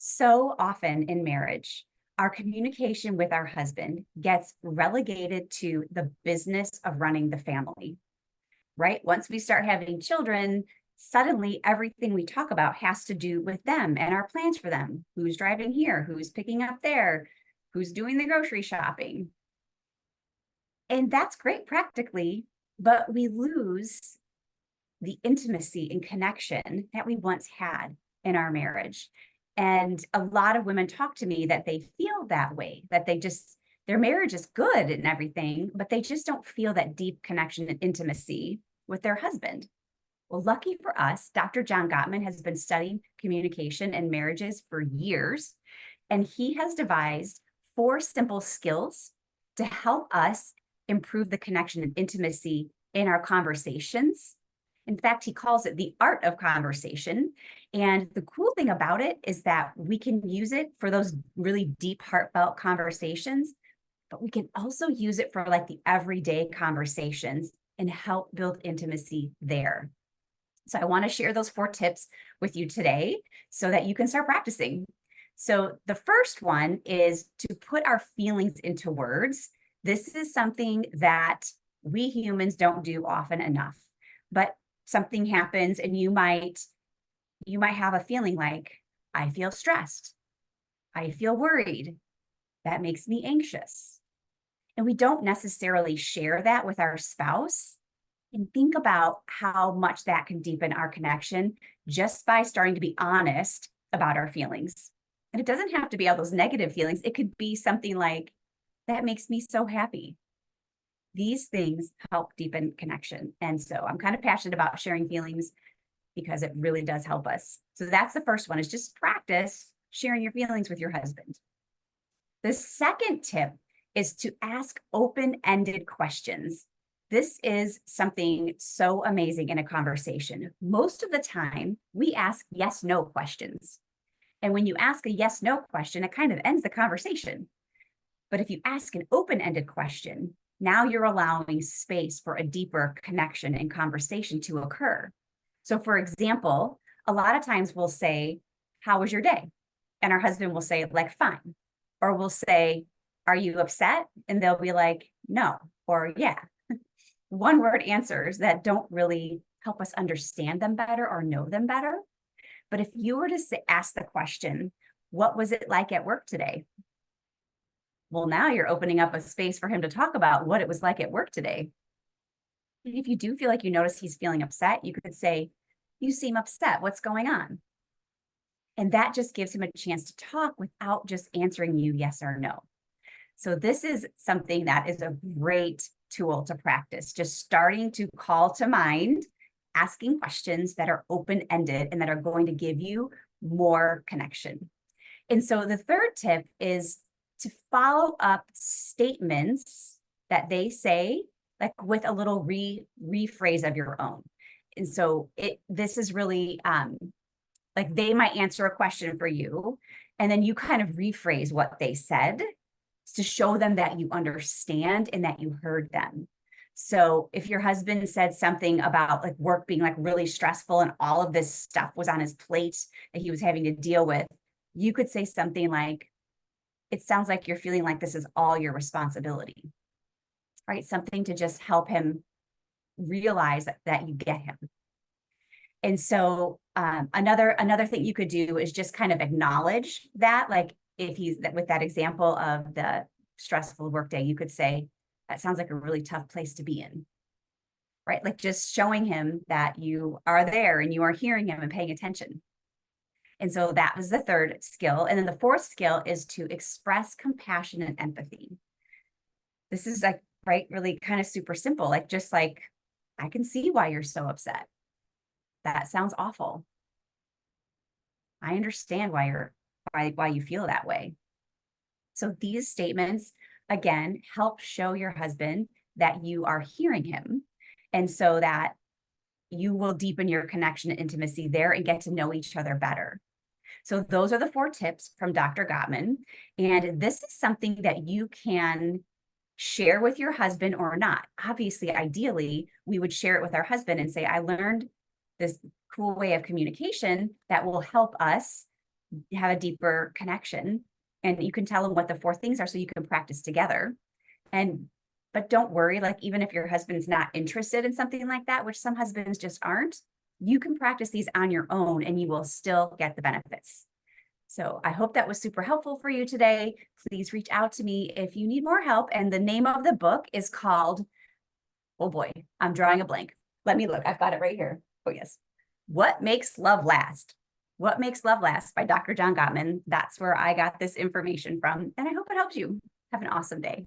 So often in marriage, our communication with our husband gets relegated to the business of running the family, right? Once we start having children, suddenly everything we talk about has to do with them and our plans for them. Who's driving here? Who's picking up there? Who's doing the grocery shopping? And that's great practically, but we lose the intimacy and connection that we once had in our marriage. And a lot of women talk to me that they feel that way, that their marriage is good and everything, but they just don't feel that deep connection and intimacy with their husband. Well, lucky for us, Dr. John Gottman has been studying communication and marriages for years, and he has devised 4 simple skills to help us improve the connection and intimacy in our conversations. In fact, he calls it the art of conversation. And the cool thing about it is that we can use it for those really deep, heartfelt conversations, but we can also use it for like the everyday conversations and help build intimacy there. So I want to share those 4 tips with you today so that you can start practicing. So the first one is to put our feelings into words. This is something that we humans don't do often enough, but something happens and you might have a feeling like, I feel stressed, I feel worried, that makes me anxious. And we don't necessarily share that with our spouse. And think about how much that can deepen our connection just by starting to be honest about our feelings. And it doesn't have to be all those negative feelings. It could be something like, that makes me so happy. These things help deepen connection. And so I'm kind of passionate about sharing feelings because it really does help us. So that's the first one, is just practice sharing your feelings with your husband. The second tip is to ask open-ended questions. This is something so amazing in a conversation. Most of the time, we ask yes-no questions. And when you ask a yes-no question, it kind of ends the conversation. But if you ask an open-ended question, now you're allowing space for a deeper connection and conversation to occur. So for example, a lot of times we'll say, how was your day? And our husband will say, like, fine. Or we'll say, are you upset? And they'll be like, no, or yeah. One-word answers that don't really help us understand them better or know them better. But if you were to ask the question, what was it like at work today? Well, now you're opening up a space for him to talk about what it was like at work today. If you do feel like you notice he's feeling upset, you could say, you seem upset. What's going on? And that just gives him a chance to talk without just answering you yes or no. So this is something that is a great tool to practice, just starting to call to mind, asking questions that are open-ended and that are going to give you more connection. And so the third tip is to follow up statements that they say, like with a little rephrase of your own. And so this is really like they might answer a question for you, and then you kind of rephrase what they said to show them that you understand and that you heard them. So if your husband said something about like work being like really stressful and all of this stuff was on his plate that he was having to deal with, you could say something like, it sounds like you're feeling like this is all your responsibility, right? Something to just help him realize that you get him. And so another thing you could do is just kind of acknowledge that, like if he's with that example of the stressful workday, you could say, that sounds like a really tough place to be in, right? Like just showing him that you are there and you are hearing him and paying attention. And so that was the third skill. And then the fourth skill is to express compassion and empathy. This is like, right, really kind of super simple, like just like, I can see why you're so upset. That sounds awful. I understand why you feel that way. So these statements, again, help show your husband that you are hearing him. And so that you will deepen your connection and intimacy there and get to know each other better. So those are the 4 tips from Dr. Gottman. And this is something that you can share with your husband or not. Obviously, ideally, we would share it with our husband and say, I learned this cool way of communication that will help us have a deeper connection, and you can tell them what the 4 things are so you can practice together. But don't worry, like even if your husband's not interested in something like that, which some husbands just aren't, you can practice these on your own and you will still get the benefits. So I hope that was super helpful for you today. Please reach out to me if you need more help. And the name of the book is called, oh boy, I'm drawing a blank. Let me look. I've got it right here. Oh, yes. What Makes Love Last? What Makes Love Last by Dr. John Gottman. That's where I got this information from. And I hope it helps you. Have an awesome day.